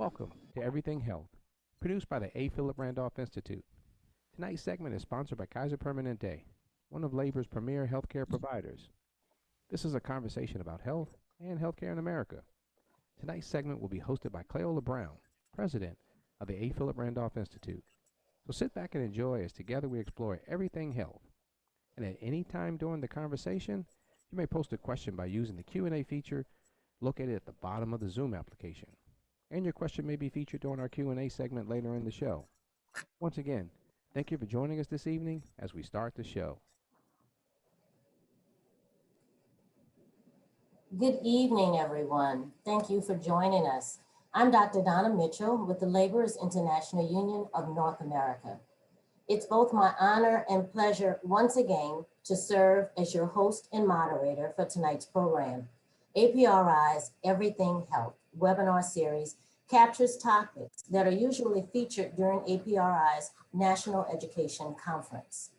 Welcome to Everything Health, produced by the A. Philip Randolph Institute. Tonight's segment is sponsored by Kaiser Permanente, one of labor's premier healthcare providers. This is a conversation about health and healthcare in America. Tonight's segment will be hosted by Cleola Brown, president of the A. Philip Randolph Institute. So sit back and enjoy as together we explore everything health. And at any time during the conversation, you may post a question by using the Q&A feature located at the bottom of the Zoom application. And your question may be featured during our Q&A segment later in the show. Once again, thank you for joining us this evening as we start the show. Good evening, everyone. Thank you for joining us. I'm Dr. Donna Mitchell with the Laborers International Union of North America. It's both my honor and pleasure once again to serve as your host and moderator for tonight's program. APRI's Everything Health webinar series captures topics that are usually featured during APRI's National Education Conference.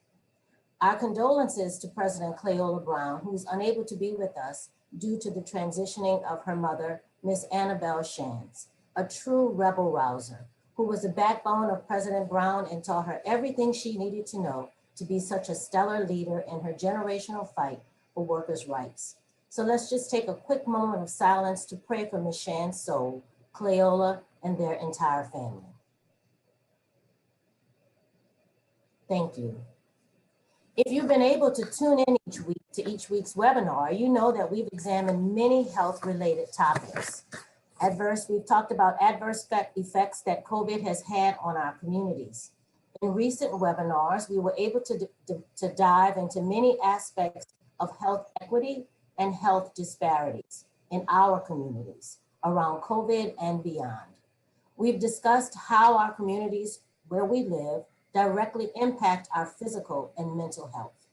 Our condolences to President Cleola Brown, who's unable to be with us due to the transitioning of her mother, Miss Annabelle Shands, a true rebel rouser who was the backbone of President Brown and taught her everything she needed to know to be such a stellar leader in her generational fight for workers' rights. So let's just take a quick moment of silence to pray for Ms. Shand's soul, Cleola, and their entire family. Thank you. If you've been able to tune in each week to each week's webinar, you know that we've examined many health-related topics. We've talked about adverse effects that COVID has had on our communities. In recent webinars, we were able to dive into many aspects of health equity and health disparities in our communities around COVID and beyond. We've discussed how our communities where we live directly impact our physical and mental health.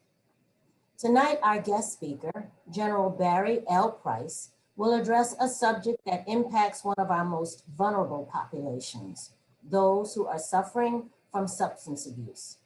Tonight, our guest speaker, General Barrye L. Price, will address a subject that impacts one of our most vulnerable populations, those who are suffering from substance abuse.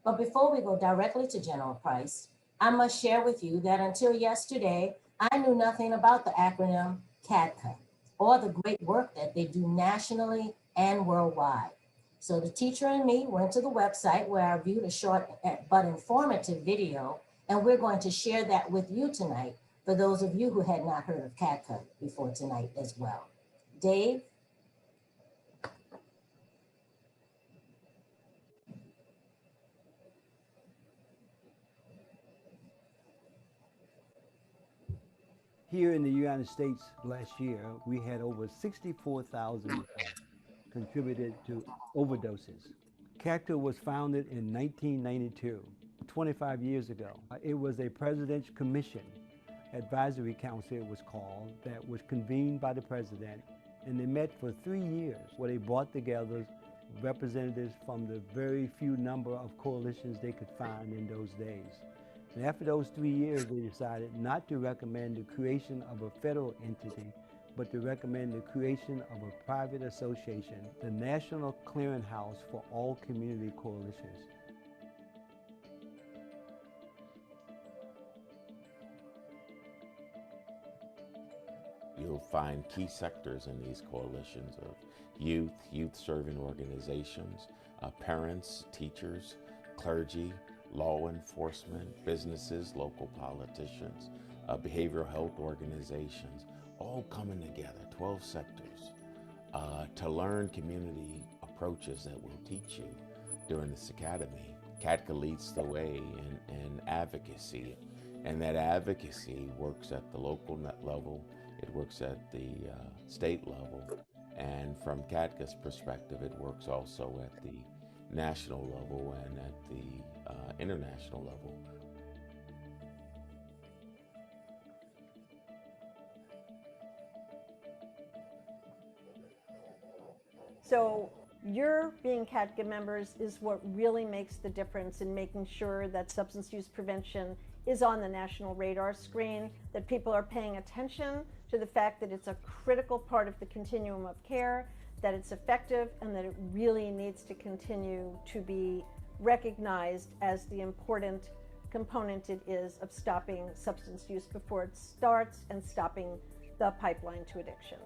But before we go directly to General Price, I must share with you that until yesterday, I knew nothing about the acronym CADCA or the great work that they do nationally and worldwide. So the teacher and me went to the website where I viewed a short but informative video, and we're going to share that with you tonight for those of you who had not heard of CADCA before tonight as well. Dave? Here in the United States last year, we had over 64,000 contributed to overdoses. CADCA was founded in 1992, 25 years ago. It was a presidential commission, advisory council it was called, that was convened by the president, and they met for 3 years where they brought together representatives from the very few number of coalitions they could find in those days. And after those 3 years, they decided not to recommend the creation of a federal entity, but to recommend the creation of a private association, the National Clearinghouse for All Community Coalitions. You'll find key sectors in these coalitions of youth-serving organizations, parents, teachers, clergy, law enforcement, businesses, local politicians, behavioral health organizations, all coming together, 12 sectors, to learn community approaches that we'll teach you during this academy. CADCA leads the way in advocacy, and that advocacy works at the local level, it works at the state level, and from CADCA's perspective, it works also at the national level and at the international level. So your being CADCA members is what really makes the difference in making sure that substance use prevention is on the national radar screen, that people are paying attention to the fact that it's a critical part of the continuum of care, that it's effective, and that it really needs to continue to be recognized as the important component it is of stopping substance use before it starts and stopping the pipeline to addiction.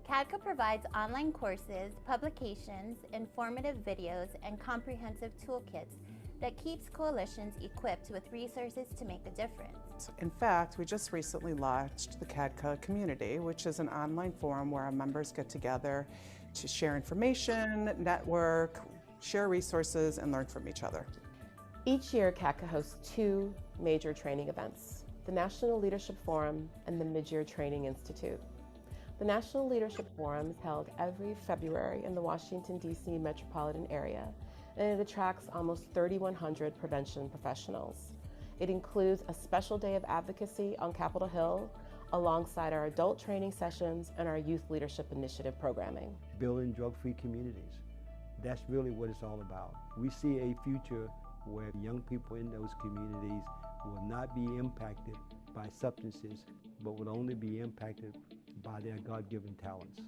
CADCA provides online courses, publications, informative videos, and comprehensive toolkits that keeps coalitions equipped with resources to make a difference. In fact, we just recently launched the CADCA community, which is an online forum where our members get together to share information, network, share resources, and learn from each other. Each year, CADCA hosts two major training events, the National Leadership Forum and the Mid-Year Training Institute. The National Leadership Forum is held every February in the Washington, D.C. metropolitan area, and it attracts almost 3,100 prevention professionals. It includes a special day of advocacy on Capitol Hill, alongside our adult training sessions and our Youth Leadership Initiative programming. Building drug-free communities. That's really what it's all about. We see a future where young people in those communities will not be impacted by substances, but will only be impacted by their God-given talents.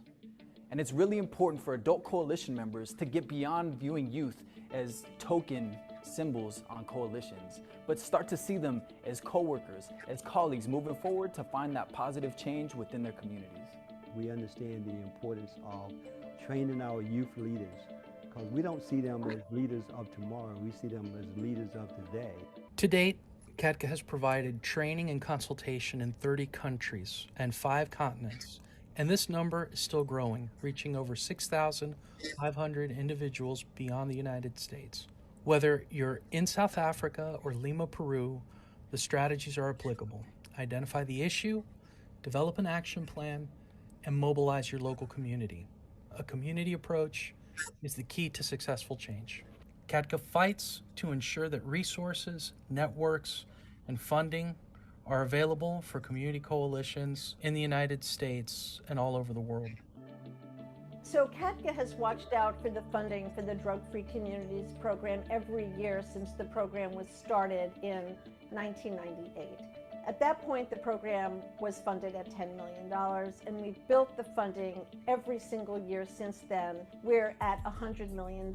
And it's really important for adult coalition members to get beyond viewing youth as token symbols on coalitions, but start to see them as co-workers, as colleagues moving forward to find that positive change within their communities. We understand the importance of training our youth leaders, because we don't see them as leaders of tomorrow, we see them as leaders of today. To date, CADCA has provided training and consultation in 30 countries and 5 continents, and this number is still growing, reaching over 6,500 individuals beyond the United States. Whether you're in South Africa or Lima, Peru, the strategies are applicable. Identify the issue, develop an action plan, and mobilize your local community. A community approach is the key to successful change. CADCA fights to ensure that resources, networks, and funding are available for community coalitions in the United States and all over the world. So CADCA has watched out for the funding for the Drug-Free Communities program every year since the program was started in 1998. At that point, the program was funded at $10 million, and we've built the funding every single year since then. We're at $100 million,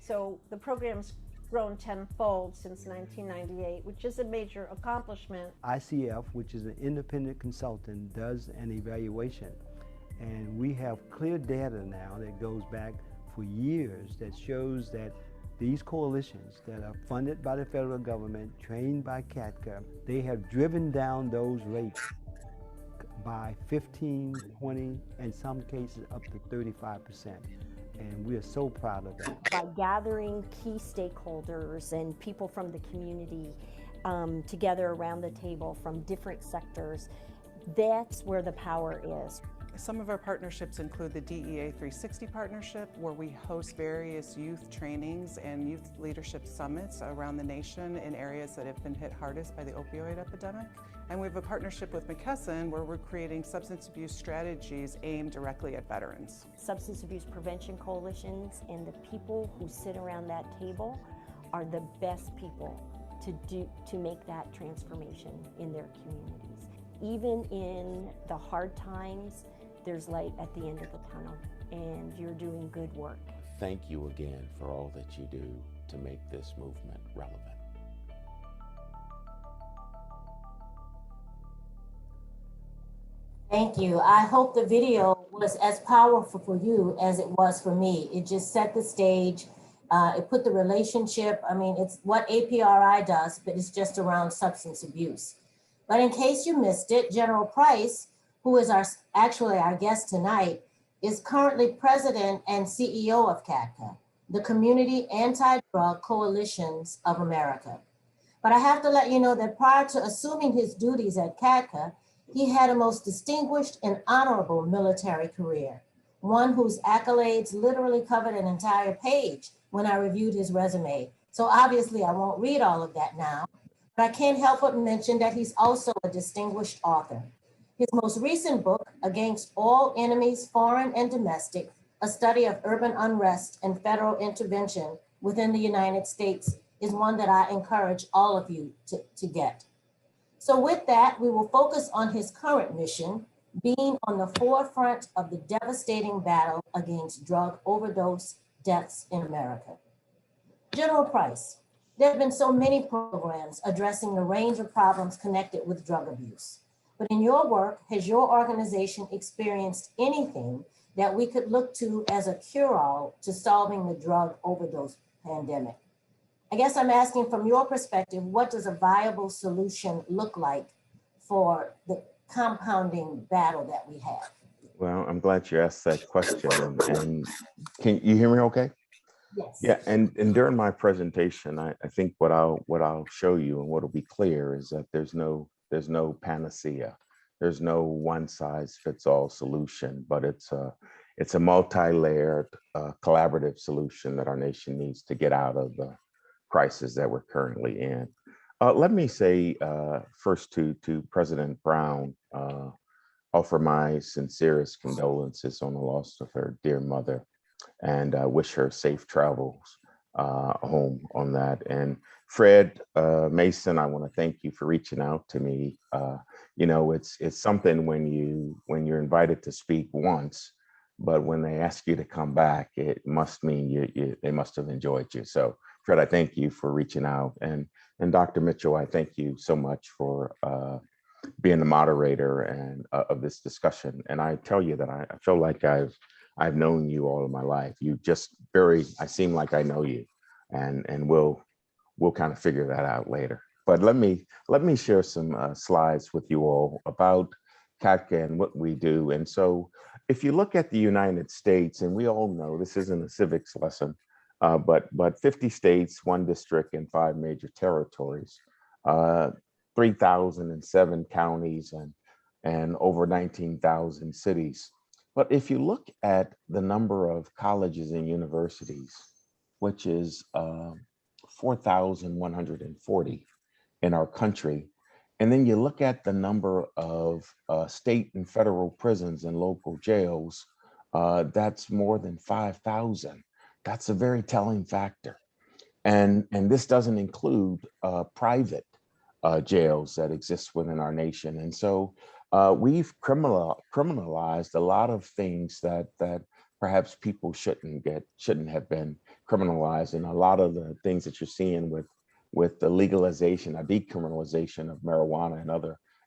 so the program's grown tenfold since 1998, which is a major accomplishment. ICF, which is an independent consultant, does an evaluation, and we have clear data now that goes back for years that shows that these coalitions that are funded by the federal government, trained by CADCA, they have driven down those rates by 15, 20, in some cases up to 35%. And we are so proud of that. By gathering key stakeholders and people from the community together around the table from different sectors, that's where the power is. Some of our partnerships include the DEA 360 partnership, where we host various youth trainings and youth leadership summits around the nation in areas that have been hit hardest by the opioid epidemic. And we have a partnership with McKesson where we're creating substance abuse strategies aimed directly at veterans. Substance abuse prevention coalitions and the people who sit around that table are the best people to make that transformation in their communities. Even in the hard times, there's light at the end of the tunnel, and you're doing good work. Thank you again for all that you do to make this movement relevant. Thank you. I hope the video was as powerful for you as it was for me. It just set the stage. It put the relationship, I mean, it's what APRI does, but it's just around substance abuse. But in case you missed it, General Price, who is actually our guest tonight, is currently president and CEO of CADCA, the Community Anti-Drug Coalitions of America. But I have to let you know that prior to assuming his duties at CADCA, he had a most distinguished and honorable military career, one whose accolades literally covered an entire page when I reviewed his resume. So obviously I won't read all of that now, but I can't help but mention that he's also a distinguished author. His most recent book, Against All Enemies, Foreign and Domestic, a study of urban unrest and federal intervention within the United States, is one that I encourage all of you to get. So with that, we will focus on his current mission, being on the forefront of the devastating battle against drug overdose deaths in America. General Price, there have been so many programs addressing the range of problems connected with drug abuse. but in your work, has your organization experienced anything that we could look to as a cure-all to solving the drug overdose pandemic? I guess I'm asking from your perspective, what does a viable solution look like for the compounding battle that we have? Well, I'm glad you asked that question. And can you hear me okay? Yes. Yeah, and during my presentation, I think what I'll show you and what'll be clear is that there's no panacea. There's no one size fits all solution, but it's a multi-layered collaborative solution that our nation needs to get out of the crisis that we're currently in. Let me say first to President Brown, offer my sincerest condolences on the loss of her dear mother, and wish her safe travels home on that. And Fred Mason, I want to thank you for reaching out to me. It's something when you're invited to speak once, but when they ask you to come back, it must mean they must have enjoyed you. So Fred, I thank you for reaching out, and Dr. Mitchell, I thank you so much for being the moderator and of this discussion. And I tell you that I feel like I've known you all of my life. I seem like I know you, and we'll kind of figure that out later. But let me share some slides with you all about CATCA and what we do. And so if you look at the United States, and we all know this isn't a civics lesson, but 50 states, 1 district, and 5 major territories, 3,007 counties, and over 19,000 cities. But if you look at the number of colleges and universities, which is 4,140 in our country, and then you look at the number of state and federal prisons and local jails, that's more than 5,000. That's a very telling factor. And this doesn't include private jails that exist within our nation. And so we've criminalized a lot of things that perhaps people shouldn't have been criminalized. And a lot of the things that you're seeing with the legalization, a decriminalization of marijuana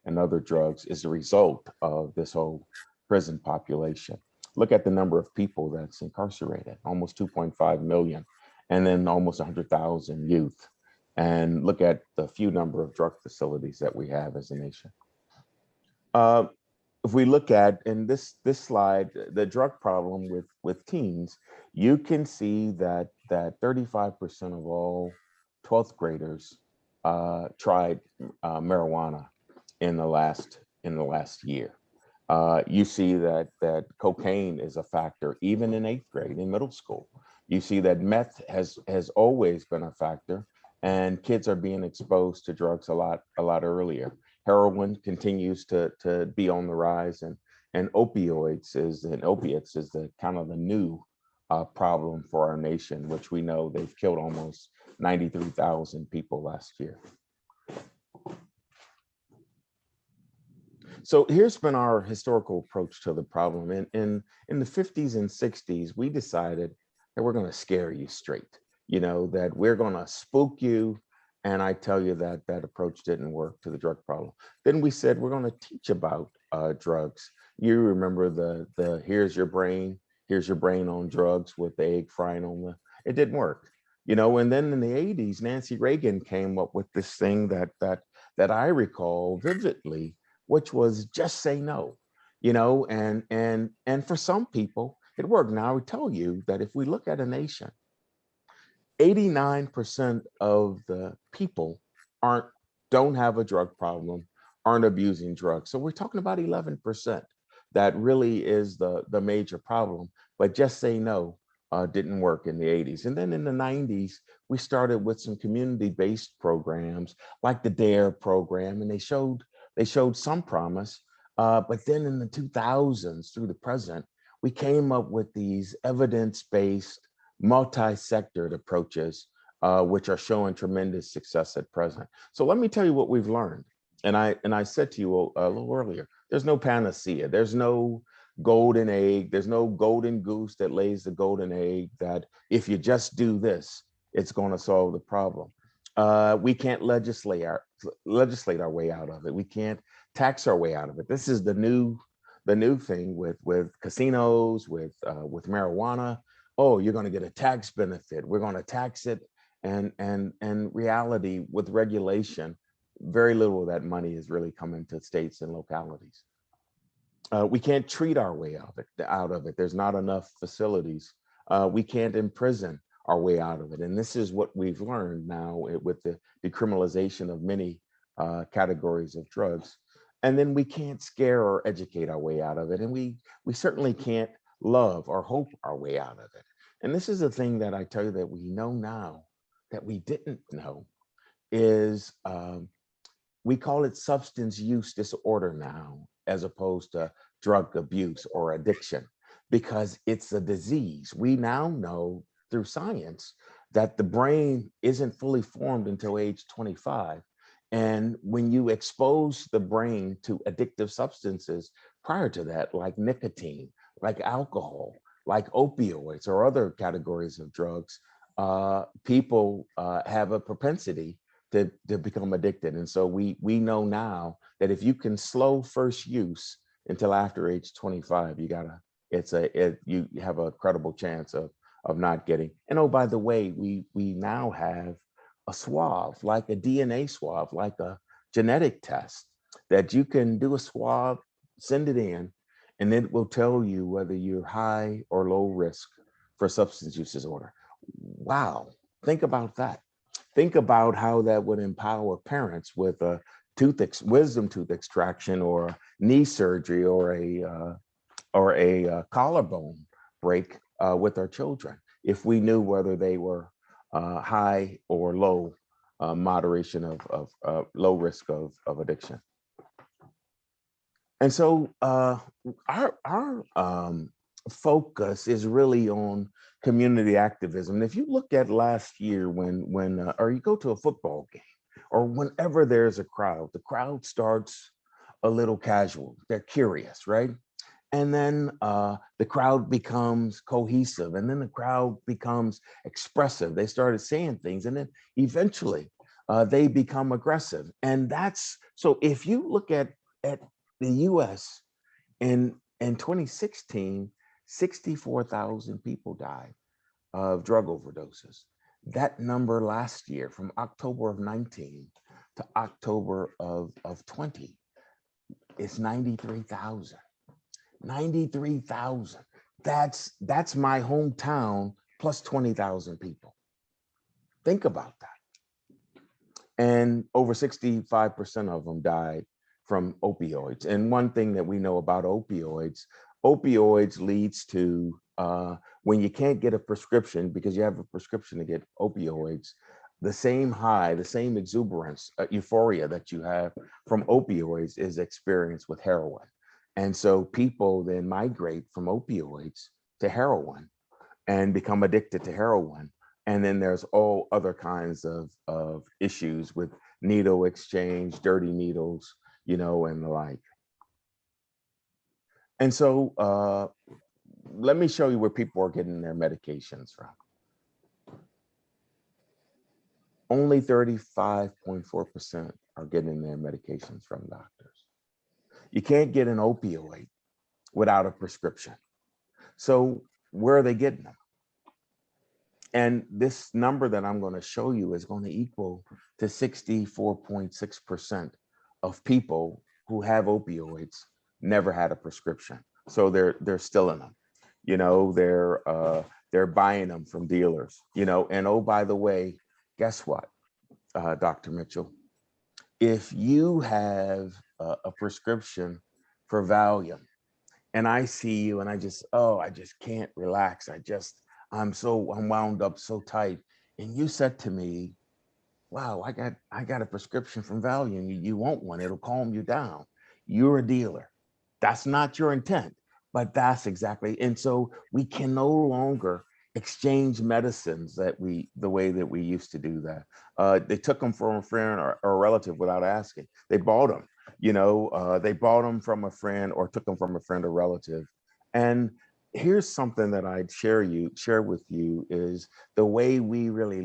and other drugs is a result of this whole prison population. Look at the number of people that's incarcerated, almost 2.5 million, and then almost 100,000 youth. And look at the few number of drug facilities that we have as a nation. If we look at, in this slide, the drug problem with teens, you can see that 35% of all 12th graders tried marijuana in the last year. You see that cocaine is a factor even in 8th grade, in middle school. You see that meth has always been a factor, and kids are being exposed to drugs a lot earlier. Heroin continues to be on the rise, and opiates is the kind of the new problem for our nation, which we know they've killed almost 93,000 people last year. So here's been our historical approach to the problem. In the 50s and 60s, we decided that we're going to scare you straight, that we're going to spook you. And I tell you that approach didn't work to the drug problem. Then we said, we're going to teach about drugs. You remember the here's your brain on drugs with the egg frying on it didn't work. And then in the 80s, Nancy Reagan came up with this thing that I recall vividly, which was just say no, and for some people it worked. Now I would tell you that if we look at a nation, 89% of the people don't have a drug problem, aren't abusing drugs. So we're talking about 11% that really is the major problem. But just say no didn't work in the 80s. And then in the 90s, we started with some community-based programs like the DARE program, and they showed some promise. But then in the 2000s through the present, we came up with these evidence-based multi-sectored approaches, which are showing tremendous success at present. So let me tell you what we've learned. And I said to you a little earlier, there's no panacea. There's no golden egg. There's no golden goose that lays the golden egg that if you just do this, it's going to solve the problem. We can't legislate our way out of it. We can't tax our way out of it. This is the new thing with casinos, with marijuana. Oh, you're going to get a tax benefit. We're going to tax it, and reality with regulation, very little of that money is really coming to states and localities. We can't treat our way out of it. There's not enough facilities. We can't imprison our way out of it. And this is what we've learned now with the decriminalization of many categories of drugs. And then we can't scare or educate our way out of it. And we certainly can't love or hope our way out of it. And this is a thing that I tell you that we know now that we didn't know is we call it substance use disorder now, as opposed to drug abuse or addiction, because it's a disease. We now know through science that the brain isn't fully formed until age 25. And when you expose the brain to addictive substances prior to that, like nicotine, like alcohol, like opioids or other categories of drugs, people have a propensity to become addicted. And so we know now that if you can slow first use until after age 25, you have a credible chance of not getting. And oh, by the way, we now have a swab, like a DNA swab, like a genetic test, that you can do a swab, send it in, and it will tell you whether you're high or low risk for substance use disorder. Wow, think about that. Think about how that would empower parents with a wisdom tooth extraction or knee surgery or a collarbone break with our children, if we knew whether they were high or low, moderation of low risk of addiction. And so our focus is really on community activism. And if you look at last year when or you go to a football game or whenever there's a crowd, the crowd starts a little casual. They're curious, right? And then the crowd becomes cohesive, and then the crowd becomes expressive. They started saying things, and then eventually they become aggressive. And that's so. If you look at the U.S. in 2016, 64,000 people died of drug overdoses. That number last year, from October of 19 to October of 20, is 93,000. 93,000. That's my hometown plus 20,000 people. Think about that. And over 65% of them died from opioids. And one thing that we know about opioids leads to when you can't get a prescription because you have a prescription to get opioids, the same high, the same exuberance, euphoria that you have from opioids is experienced with heroin. And so people then migrate from opioids to heroin and become addicted to heroin. And then there's all other kinds of issues with needle exchange, dirty needles, and the like. And so let me show you where people are getting their medications from. Only 35.4% are getting their medications from doctors. You can't get an opioid without a prescription. So where are they getting them? And this number that I'm going to show you is going to equal to 64.6% of people who have opioids never had a prescription. So they're stealing them. They're buying them from dealers. And oh, by the way, guess what, Dr. Mitchell? If you have a prescription for Valium, and I see you and I just can't relax. I'm wound up so tight. And you said to me, wow, I got a prescription from Valium. You want one, it'll calm you down. You're a dealer. That's not your intent, but that's exactly. And so we can no longer exchange medicines the way that we used to do that. They took them from a friend or a relative without asking. They bought them, they bought them from a friend or took them from a friend or relative. And here's something that I'd share with you is the way we really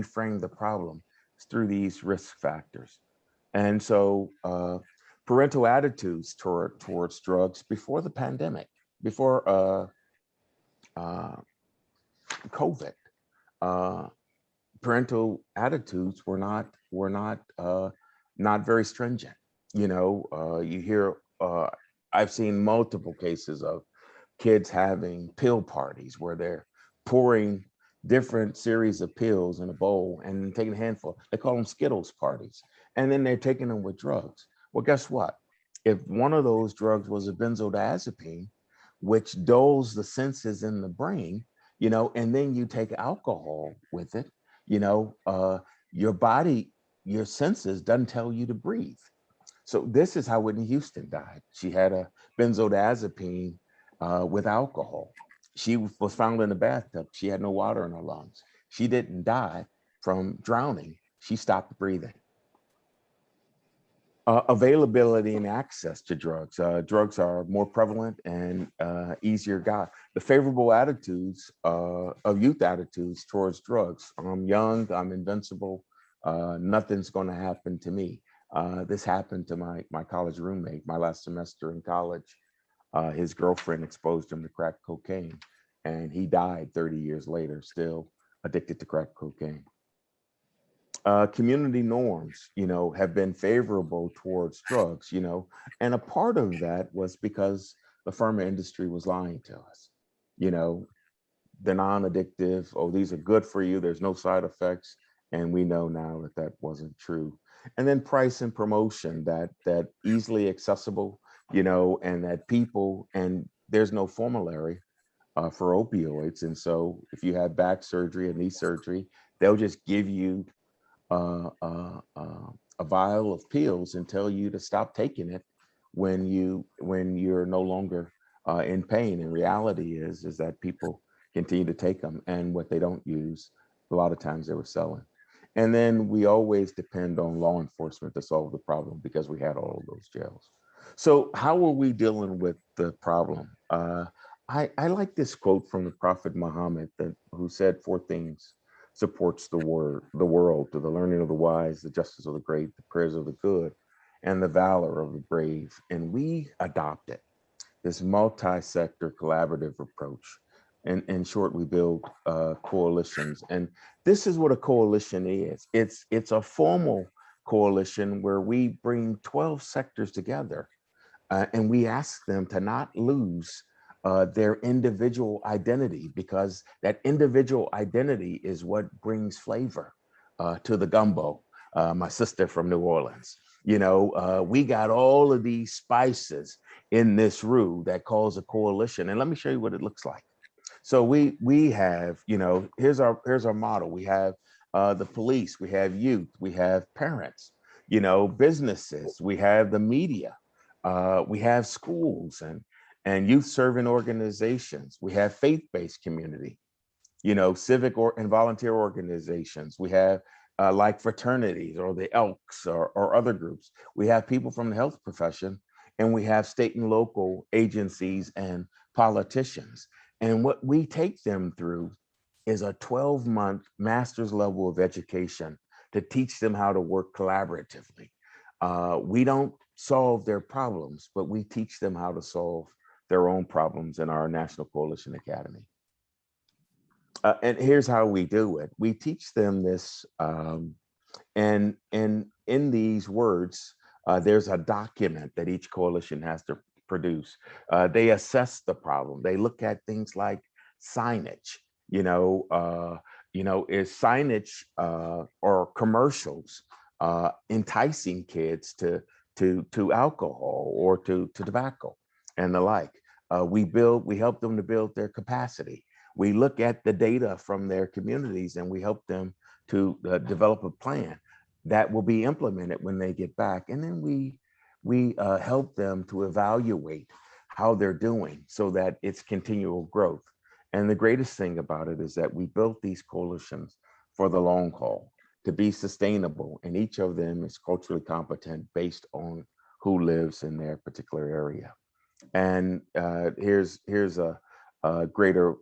frame the problem through these risk factors. And so parental attitudes towards drugs before the pandemic, before COVID. Uh, Parental attitudes were not very stringent. You hear I've seen multiple cases of kids having pill parties where they're pouring different series of pills in a bowl and then taking a handful. They call them Skittles parties. And then they're taking them with drugs. Well, guess what? If one of those drugs was a benzodiazepine, which dulls the senses in the brain, and then you take alcohol with it, your body, your senses doesn't tell you to breathe. So this is how Whitney Houston died. She had a benzodiazepine with alcohol. She was found in the bathtub. She had no water in her lungs. She didn't die from drowning. She stopped breathing. Availability and access to drugs. Drugs are more prevalent and easier got. The favorable attitudes of youth attitudes towards drugs. I'm young, I'm invincible, nothing's gonna happen to me. This happened to my college roommate, my last semester in college. His girlfriend exposed him to crack cocaine, and he died 30 years later, still addicted to crack cocaine. Community norms, have been favorable towards drugs, and a part of that was because the pharma industry was lying to us. You know, they're non-addictive. Oh, these are good for you. There's no side effects, and we know now that that wasn't true. And then price and promotion, that easily accessible, and that people, and there's no formulary for opioids, and so if you have back surgery and knee surgery, they'll just give you uh, uh, uh, a vial of pills and tell you to stop taking it when you're no longer in pain. And reality is that people continue to take them, and what they don't use, a lot of times they were selling. And then we always depend on law enforcement to solve the problem because we had all of those jails. So how are we dealing with the problem? I like this quote from the Prophet Muhammad who said four things supports the world: to the learning of the wise, the justice of the great, the prayers of the good, and the valor of the brave. And we adopted this multi-sector collaborative approach. In short, we build coalitions, and this is what a coalition is. It's a formal coalition where we bring 12 sectors together, and we ask them to not lose their individual identity, because that individual identity is what brings flavor to the gumbo. My sister from New Orleans, we got all of these spices in this roux that calls a coalition. And let me show you what it looks like. So we have, here's our model. We have the police, we have youth, we have parents, businesses, we have the media, we have schools and youth serving organizations. We have faith-based community, civic and volunteer organizations. We have like fraternities or the Elks or other groups. We have people from the health profession, and we have state and local agencies and politicians. And what we take them through is a 12-month master's level of education to teach them how to work collaboratively. We don't solve their problems, but we teach them how to solve their own problems in our National Coalition Academy. And here's how we do it. We teach them this, and in these words, there's a document that each coalition has to produce. They assess the problem. They look at things like signage. Is signage or commercials enticing kids to alcohol or to tobacco and the like? We help them to build their capacity. We look at the data from their communities, and we help them to develop a plan that will be implemented when they get back. And then we help them to evaluate how they're doing so that it's continual growth. And the greatest thing about it is that we built these coalitions for the long haul, to be sustainable, and each of them is culturally competent based on who lives in their particular area. And here's a greater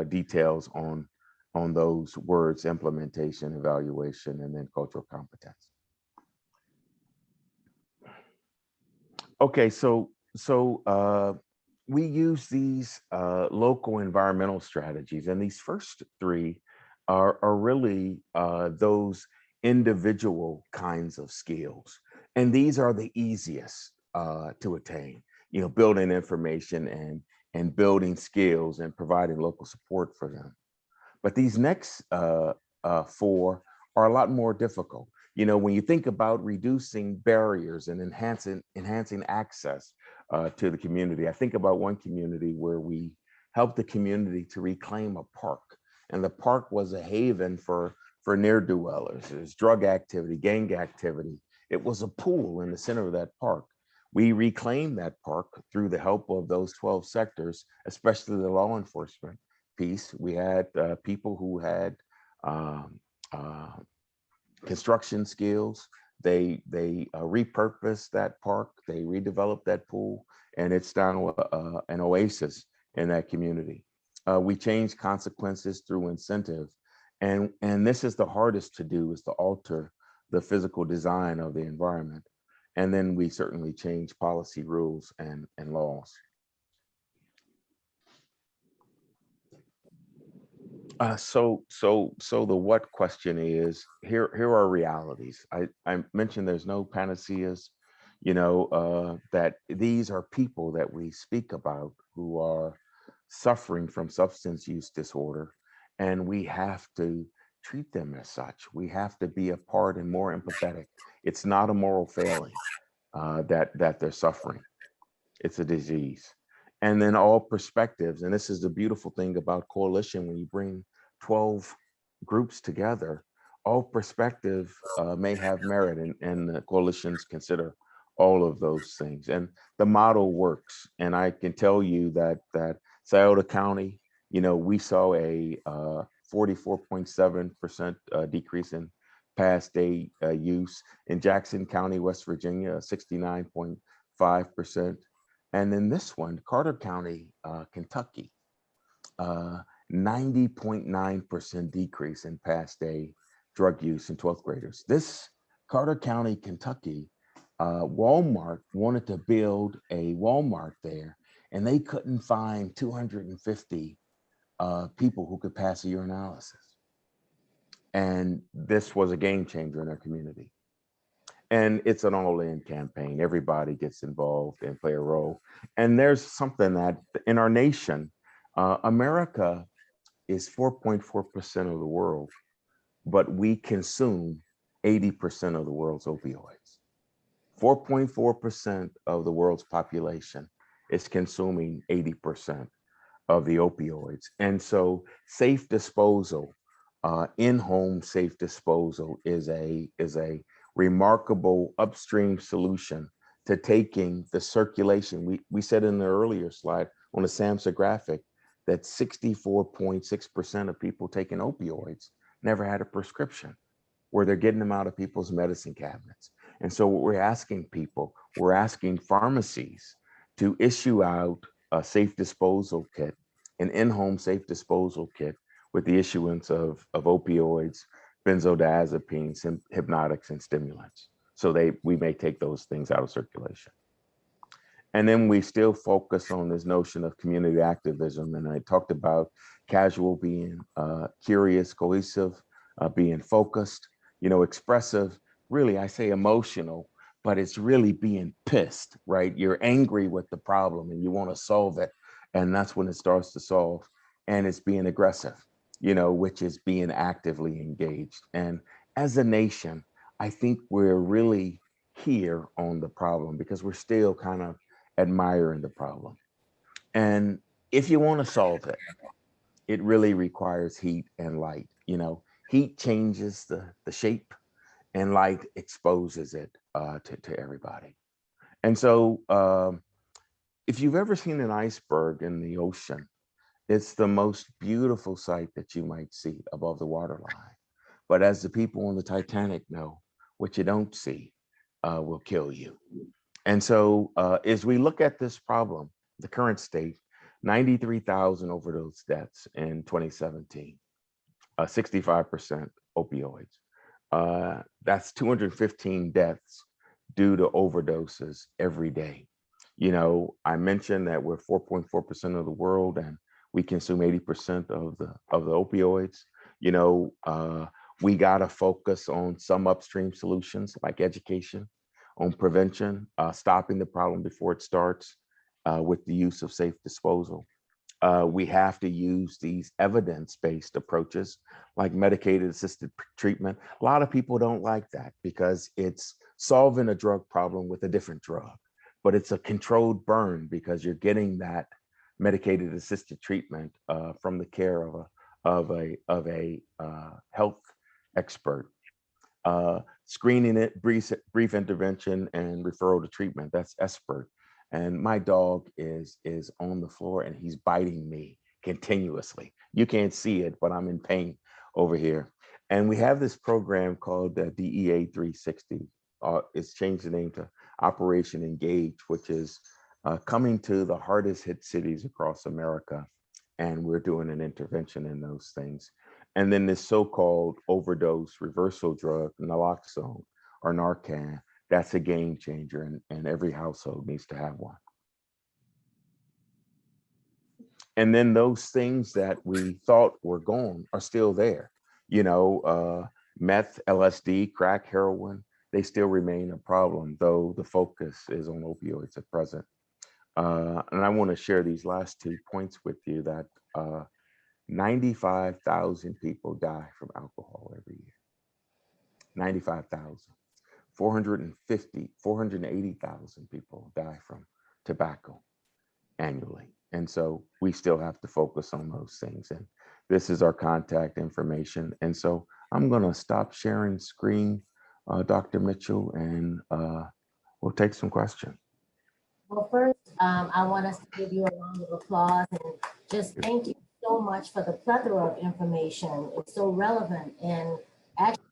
details on those words: implementation, evaluation, and then cultural competence. Okay, so we use these local environmental strategies, and these first three are really those individual kinds of skills, and these are the easiest to attain. You know, building information and building skills and providing local support for them. But these next four are a lot more difficult. You know, when you think about reducing barriers and enhancing access to the community, I think about one community where we helped the community to reclaim a park, and the park was a haven for near dwellers. There's drug activity, gang activity. It was a pool in the center of that park. We reclaimed that park through the help of those 12 sectors, especially the law enforcement piece. We had people who had um, uh, construction skills. They repurposed that park. They redeveloped that pool, and it's now an oasis in that community. We changed consequences through incentive, and this is the hardest to do, is to alter the physical design of the environment. And then we certainly change policy rules and laws. So the what question is, here are realities. I mentioned there's no panaceas, you know, that these are people that we speak about who are suffering from substance use disorder, and we have to treat them as such. We have to be a part and more empathetic. It's not a moral failing that they're suffering. It's a disease. And then all perspectives, and this is the beautiful thing about coalition, when you bring 12 groups together, all perspective may have merit, and the coalitions consider all of those things. And the model works. And I can tell you that Scioto County, you know, we saw a 44.7% decrease in past day use. In Jackson County, West Virginia, 69.5%. And then this one, Carter County, Kentucky, 90.9% decrease in past day drug use in 12th graders. This Carter County, Kentucky, Walmart wanted to build a Walmart there, and they couldn't find 250 people who could pass a urinalysis. And this was a game changer in their community. And it's an all-in campaign. Everybody gets involved and play a role. And there's something that in our nation, America is 4.4% of the world, but we consume 80% of the world's opioids. 4.4% of the world's population is consuming 80% of the opioids. And so safe disposal, in-home safe disposal is a remarkable upstream solution to taking the circulation. We said in the earlier slide on the SAMHSA graphic that 64.6% of people taking opioids never had a prescription, where they're getting them out of people's medicine cabinets. And so what we're asking people, we're asking pharmacies to issue out a safe disposal kit, an in-home safe disposal kit with the issuance of opioids, benzodiazepines, hypnotics, and stimulants. So we may take those things out of circulation. And then we still focus on this notion of community activism. And I talked about casual being curious, cohesive, being focused, you know, expressive, really, I say emotional, but it's really being pissed, right? You're angry with the problem and you want to solve it. And that's when it starts to solve. And it's being aggressive, you know, which is being actively engaged. And as a nation, I think we're really here on the problem because we're still kind of admiring the problem. And if you want to solve it, it really requires heat and light. You know, heat changes the shape, and light exposes it to everybody. And so if you've ever seen an iceberg in the ocean, it's the most beautiful sight that you might see above the waterline. But as the people on the Titanic know, what you don't see will kill you. And so as we look at this problem, the current state, 93,000 overdose deaths in 2017, 65% opioids. That's 215 deaths due to overdoses every day. You know, I mentioned that we're 4.4% of the world and we consume 80% of the opioids. You know, we got to focus on some upstream solutions like education, on prevention, stopping the problem before it starts with the use of safe disposal. We have to use these evidence-based approaches like medicated assisted treatment. A lot of people don't like that because it's solving a drug problem with a different drug, but it's a controlled burn because you're getting that medicated assisted treatment from the care of a health expert. Screening it, brief intervention, and referral to treatment. That's expert. And my dog is on the floor and he's biting me continuously. You can't see it, but I'm in pain over here. And we have this program called DEA 360. It's changed the name to Operation Engage, which is coming to the hardest hit cities across America. And we're doing an intervention in those things. And then this so-called overdose reversal drug, naloxone or Narcan, that's a game changer, and every household needs to have one. And then those things that we thought were gone are still there. You know, meth, LSD, crack, heroin, they still remain a problem, though the focus is on opioids at present. And I want to share these last 2 points with you that 95,000 people die from alcohol every year. 95,000. 480,000 people die from tobacco annually. And so we still have to focus on those things. And this is our contact information. And so I'm going to stop sharing screen, Dr. Mitchell, and we'll take some questions. Well, first, I want us to give you a round of applause and just thank you so much for the plethora of information. It's so relevant and actually,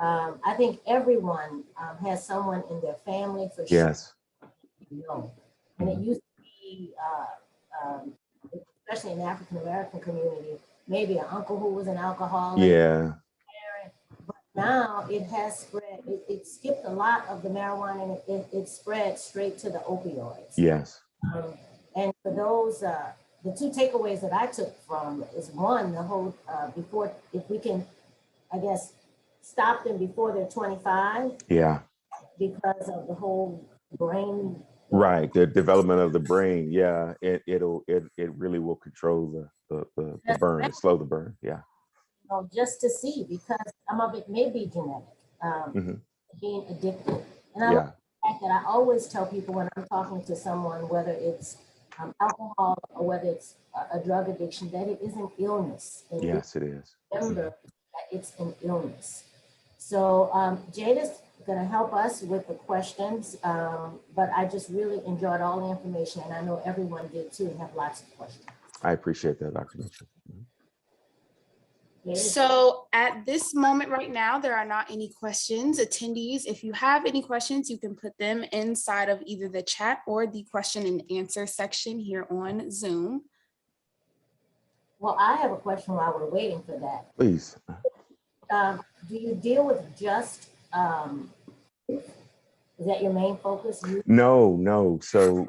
I think everyone has someone in their family for sure. Yes. You know, and it used to be, especially in the African American community, maybe an uncle who was an alcoholic. Yeah. But now it has spread. It skipped a lot of the marijuana and it spread straight to the opioids. Yes. And for those, the two takeaways that I took from is one, the whole before, if we can, I guess, stop them before they're 25. Yeah. Because of the whole brain. Right, the development of the brain. Yeah, it really will control the burn, slow the burn. Yeah. You know, just to see, because some of it may be genetic, being addicted. And I like the fact that I always tell people when I'm talking to someone, whether it's alcohol or whether it's a drug addiction, that it is an illness. And yes, it is. Remember that it's an illness. So Jada's going to help us with the questions, but I just really enjoyed all the information, and I know everyone did too, and have lots of questions. I appreciate that, Dr. Mitchell. So at this moment right now, there are not any questions. Attendees, if you have any questions, you can put them inside of either the chat or the question and answer section here on Zoom. Well, I have a question while we're waiting for that. Please. Do you deal with just, is that your main focus? No. So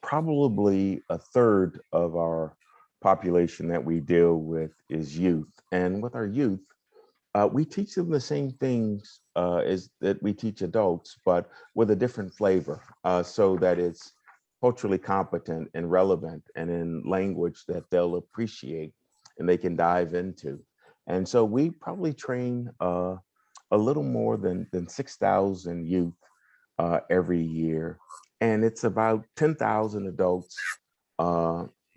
probably a third of our population that we deal with is youth. And with our youth, we teach them the same things as that we teach adults, but with a different flavor, so that it's culturally competent and relevant and in language that they'll appreciate and they can dive into. And so we probably train a little more than 6,000 youth every year. And it's about 10,000 adults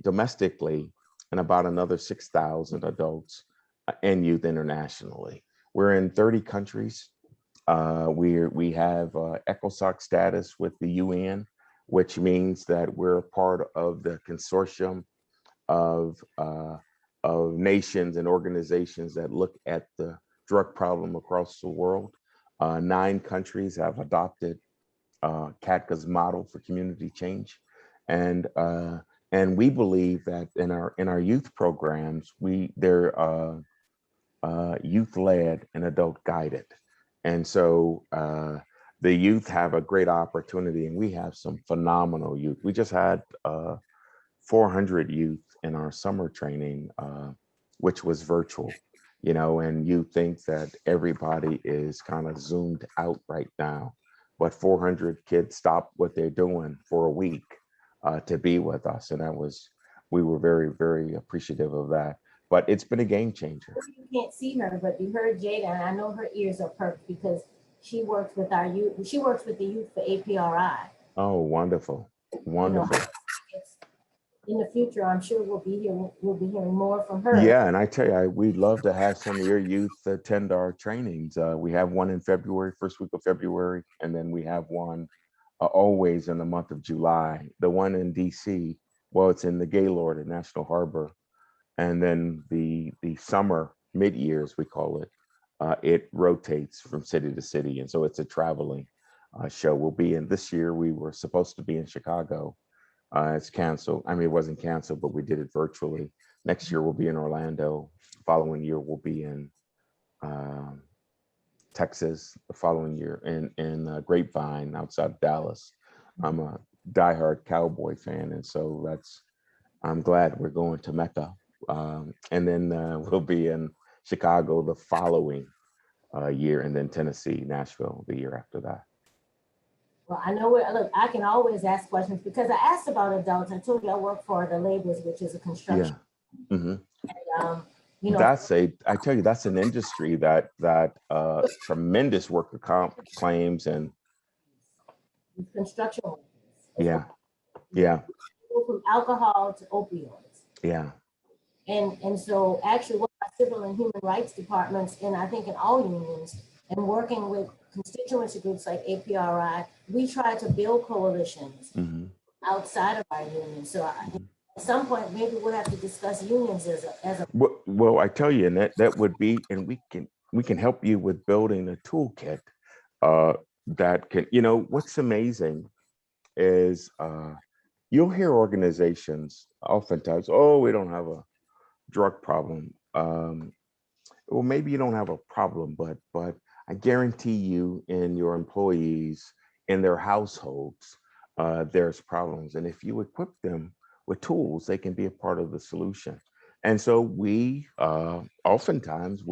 domestically and about another 6,000 adults and youth internationally. We're in 30 countries. We have ECOSOC status with the UN, which means that we're a part of the consortium of nations and organizations that look at the drug problem across the world. 9 countries have adopted CATCA's model for community change, and we believe that in our youth programs, they're youth-led and adult-guided, And so the youth have a great opportunity, and we have some phenomenal youth. We just had 400 youth in our summer training, which was virtual, you know, and you think that everybody is kind of zoomed out right now, but 400 kids stopped what they're doing for a week to be with us. And we were very, very appreciative of that. But it's been a game changer. You can't see her, but you heard Jada, and I know her ears are perked because she works with our youth. She works with the youth for APRI. Oh, wonderful. Wonderful. You know, in the future, I'm sure we'll be hearing more from her. Yeah, and I tell you, we'd love to have some of your youth attend our trainings. We have one in February, first week of February, and then we have one always in the month of July. The one in DC, well, it's in the Gaylord at National Harbor, and then the summer mid-years we call it. It rotates from city to city, and so it's a traveling show. We'll be in this year. We were supposed to be in Chicago. It's canceled. I mean, it wasn't canceled, but we did it virtually. Next year we'll be in Orlando. The following year we'll be in Texas. The following year in Grapevine outside Dallas. I'm a diehard Cowboy fan, and so I'm glad we're going to Mecca. And then we'll be in Chicago the following year, and then Tennessee, Nashville the year after that. Well, I know look, I can always ask questions because I asked about adults. I told you I work for the Laborers, which is a construction. Yeah. Mm-hmm. And, you know, I tell you, that's an industry that tremendous worker comp claims and construction. Yeah. Yeah. From alcohol to opioids. Yeah. And so actually what our civil and human rights departments, and I think in all unions, and working with constituency groups like APRI, we try to build coalitions outside of our union. So at some point, maybe we'll have to discuss unions as a. Well, I tell you, and that would be, and we can help you with building a toolkit that can, you know, what's amazing is you'll hear organizations oftentimes, oh, we don't have a drug problem. Well, maybe you don't have a problem, but I guarantee you in your employees, in their households, there's problems. And if you equip them with tools, they can be a part of the solution. And so we oftentimes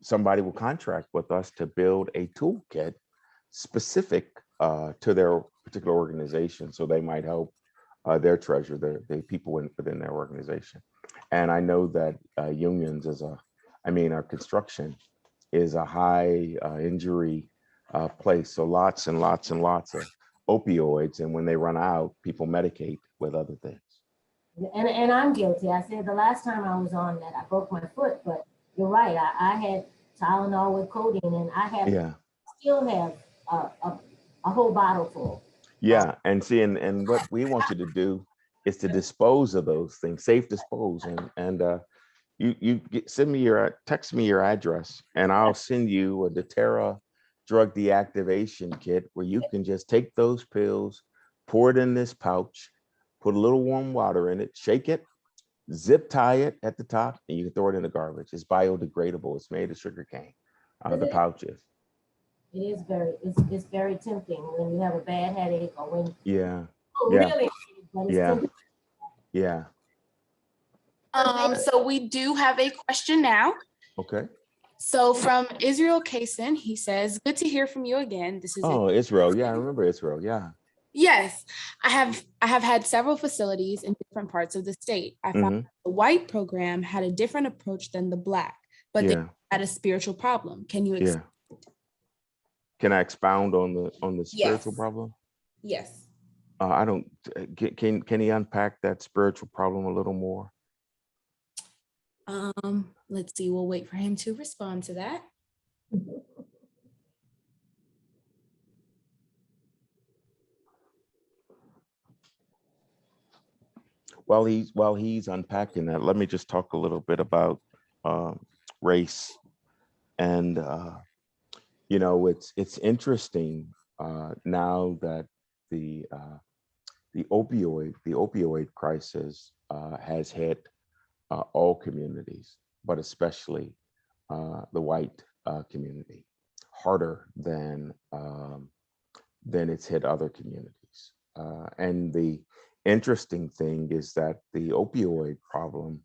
somebody will contract with us to build a toolkit specific to their particular organization. So they might help their treasurer, the people within their organization. And I know that unions our construction is a high injury place. So lots and lots and lots of opioids. And when they run out, people medicate with other things. And I'm guilty. I said the last time I was on that, I broke my foot, but you're right. I had Tylenol with codeine, and I still have a whole bottle full. Yeah, and see, and what we want you to do is to dispose of those things, safe dispose, and text me your address, and I'll send you a doTERRA drug deactivation kit where you can just take those pills, pour it in this pouch, put a little warm water in it, shake it, zip tie it at the top, and you can throw it in the garbage. It's biodegradable. It's made of sugar cane. The pouch is. It is it's very tempting when you have a bad headache or when really, but it's yeah. So we do have a question now. Okay. So from Israel Kaysen, he says, "Good to hear from you again. This is Israel. Yeah, I remember Israel. Yeah. Yes, I have had several facilities in different parts of the state. I found the white program had a different approach than the black, but they had a spiritual problem. Can you explain? Can I expound on the spiritual problem? Yes. I don't. Can he unpack that spiritual problem a little more? Let's see. We'll wait for him to respond to that. While he's unpacking that, let me just talk a little bit about race. And it's interesting now that the opioid crisis has hit all communities, but especially the white community, harder than it's hit other communities. And the interesting thing is that the opioid problem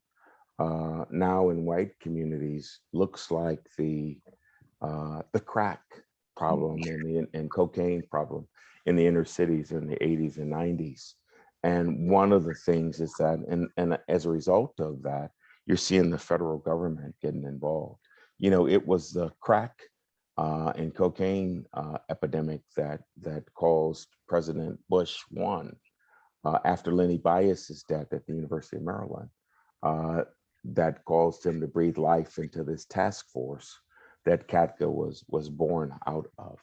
now in white communities looks like the crack problem and cocaine problem in the inner cities in the 80s and 90s. And one of the things is that, and as a result of that, you're seeing the federal government getting involved. You know, it was the crack and cocaine epidemic that caused President Bush one after Lenny Bias's death at the University of Maryland. That caused him to breathe life into this task force that Katka was born out of.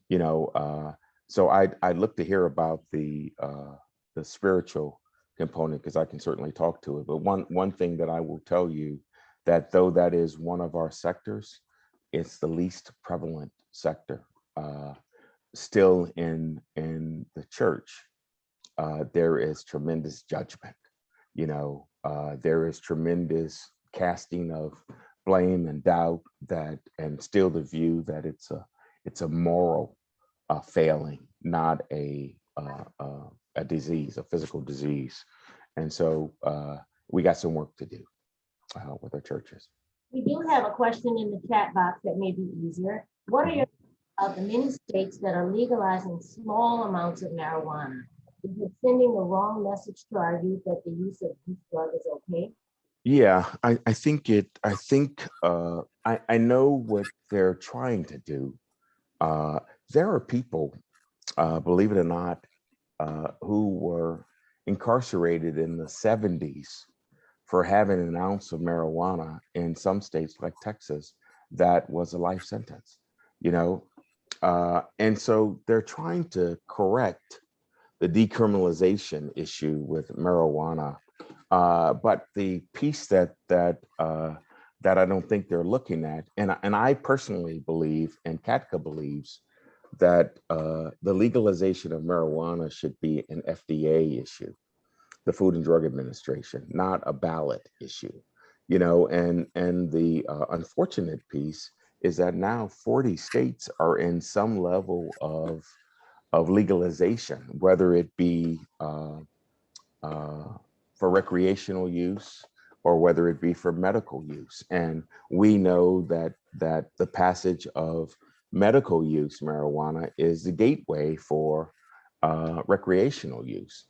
You know, so I'd look to hear about the spiritual component because I can certainly talk to it. But one thing that I will tell you that though that is one of our sectors, it's the least prevalent sector. Still in the church, there is tremendous judgment. You know, there is tremendous casting of blame and doubt and still the view that it's a moral failing, not a disease, a physical disease. And so we got some work to do with our churches. We do have a question in the chat box that may be easier. What are your of the many states that are legalizing small amounts of marijuana? Is it sending the wrong message to our youth that the use of this drug is okay? Yeah, I know what they're trying to do. There are people, believe it or not, who were incarcerated in the 70s for having an ounce of marijuana in some states like Texas that was a life sentence, you know? And so they're trying to correct the decriminalization issue with marijuana. But the piece that I don't think they're looking at, and I personally believe, and Katka believes, that the legalization of marijuana should be an FDA issue, the Food and Drug Administration, not a ballot issue. You know, and the unfortunate piece is that now 40 states are in some level of legalization, whether it be for recreational use or whether it be for medical use. And we know that the passage of medical use marijuana is the gateway for recreational use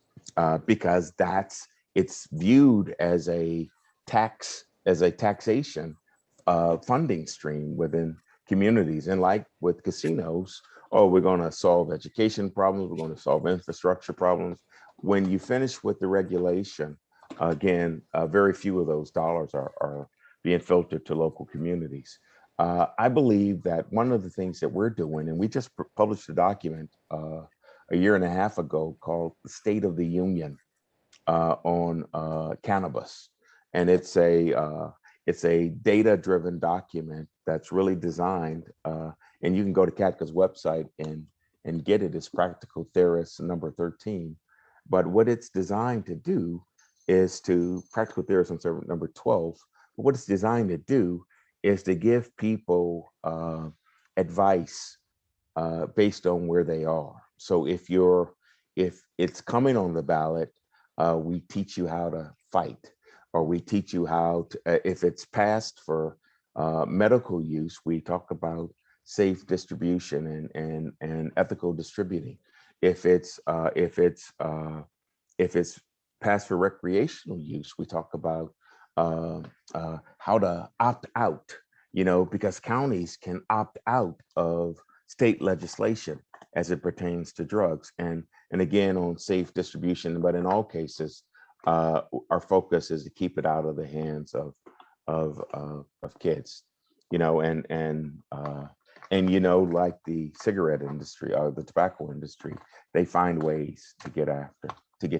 because it's viewed as a taxation funding stream within communities. And like with casinos, oh, we're going to solve education problems, we're going to solve infrastructure problems. When you finish with the regulation, again, very few of those dollars are being filtered to local communities. I believe that one of the things that we're doing, and we just published a document a year and a half ago called the State of the Union on cannabis. And it's a data-driven document that's really designed, and you can go to Katka's website and get it. It's Practical Theorist number 13. But what it's designed to do is Practical Theorist number 12, but what it's designed to do is to give people advice based on where they are. So if it's coming on the ballot, we teach you how to fight, or we teach you how to, if it's passed for medical use, we talk about safe distribution and ethical distributing. If it's passed for recreational use, we talk about how to opt out, you know, because counties can opt out of state legislation as it pertains to drugs, and again on safe distribution. But in all cases, our focus is to keep it out of the hands of kids, you know, and you know, like the cigarette industry or the tobacco industry, they find ways to get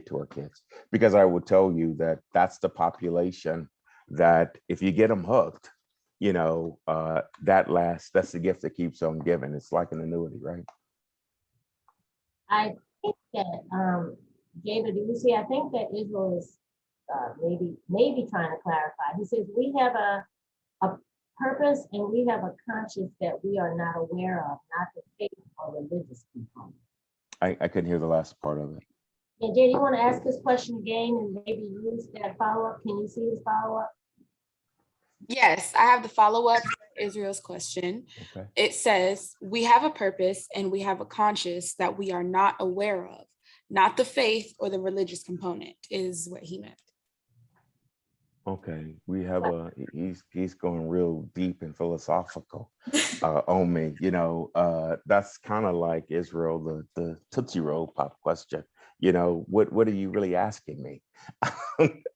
to our kids, because I would tell you that that's the population that if you get them hooked, you know, that's the gift that keeps on giving. It's like an annuity, right? I think that, David, do you see, I think that Israel is maybe trying to clarify. He says we have a purpose and we have a conscience that we are not aware of, not the faith or religious component. I couldn't hear the last part of it. And Jay, you want to ask this question again and maybe use that follow-up? Can you see this follow-up? Yes, I have the follow-up for Israel's question. Okay. It says, we have a purpose and we have a conscience that we are not aware of, not the faith or the religious component is what he meant. Okay, we have he's going real deep and philosophical on me. You know, that's kind of like Israel, the Tootsie Roll Pop question. You know, what are you really asking me?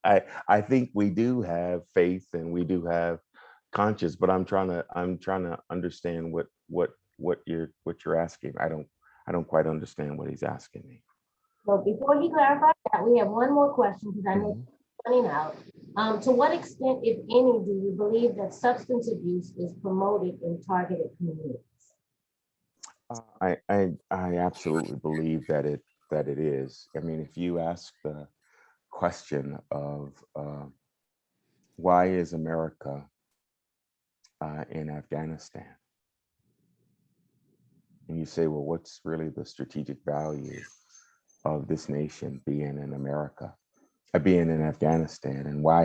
I think we do have faith and we do have conscience, but I'm trying to understand what you're asking. I don't quite understand what he's asking me. So before he clarifies that, we have one more question because I know it's running out. To what extent, if any, do you believe that substance abuse is promoted in targeted communities? I absolutely believe that it is. I mean, if you ask the question of why is America in Afghanistan, and you say, well, what's really the strategic value of this nation being in America, being in Afghanistan, and why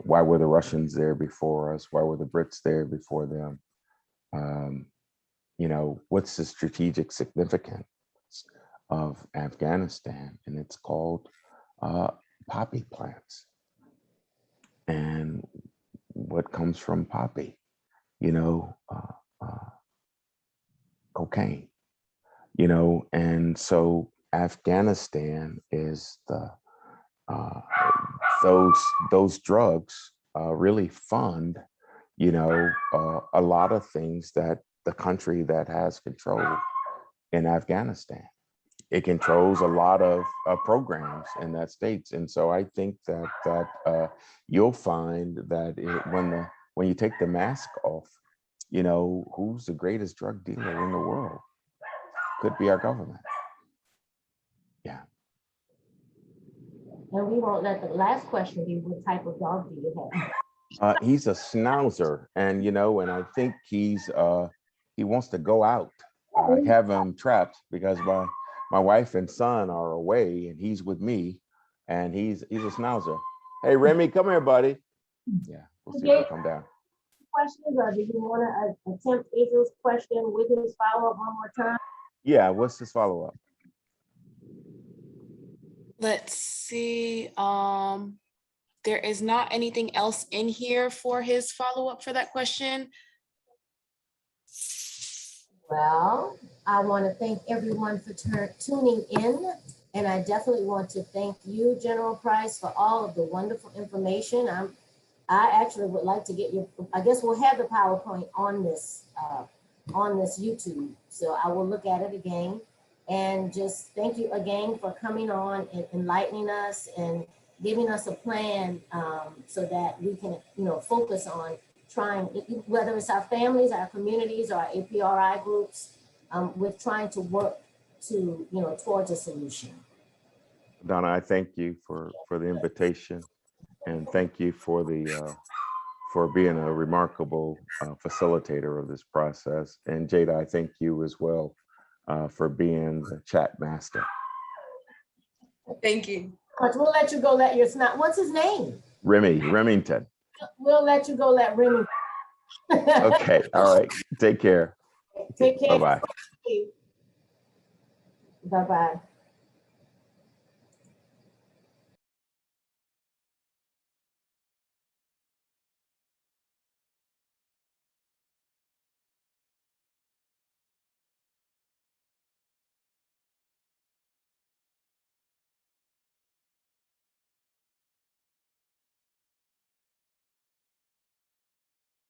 were the Russians there before us? Why were the Brits there before them? You know, what's the strategic significance of Afghanistan? And it's called poppy plants. And what comes from poppy? You know, cocaine. You know, and so Afghanistan is the those drugs really fund, you know, a lot of things that the country that has control in Afghanistan. It controls a lot of programs in that states, and so I think that you'll find that when you take the mask off, you know, who's the greatest drug dealer in the world? Could be our government. Yeah. And we won't let the last question be, what type of dog do you have? He's a schnauzer, and you know, and I think he wants to go out. I have him trapped because my wife and son are away, and he's with me, and he's a schnauzer. Hey, Remy, come here, buddy. Yeah, we'll see if he'll come down. Questions, or do you want to attempt Israel's question with his follow-up one more time? Yeah, what's his follow-up? Let's see. There is not anything else in here for his follow-up for that question. Well, I want to thank everyone for tuning in. And I definitely want to thank you, General Price, for all of the wonderful information. I actually would like to get I guess we'll have the PowerPoint on this YouTube. So I will look at it again. And just thank you again for coming on and enlightening us and giving us a plan so that we can, you know, focus on trying, whether it's our families, our communities, or our APRI groups, with trying to work to, you know, towards a solution. Donna, I thank you for the invitation, and thank you for being a remarkable facilitator of this process. And Jada, I thank you as well for being the chat master. Thank you. We'll let you go let your snot. What's his name? Remington. We'll let you go let Remy. Okay, all right. Take care. Take care. Bye-bye. Bye-bye.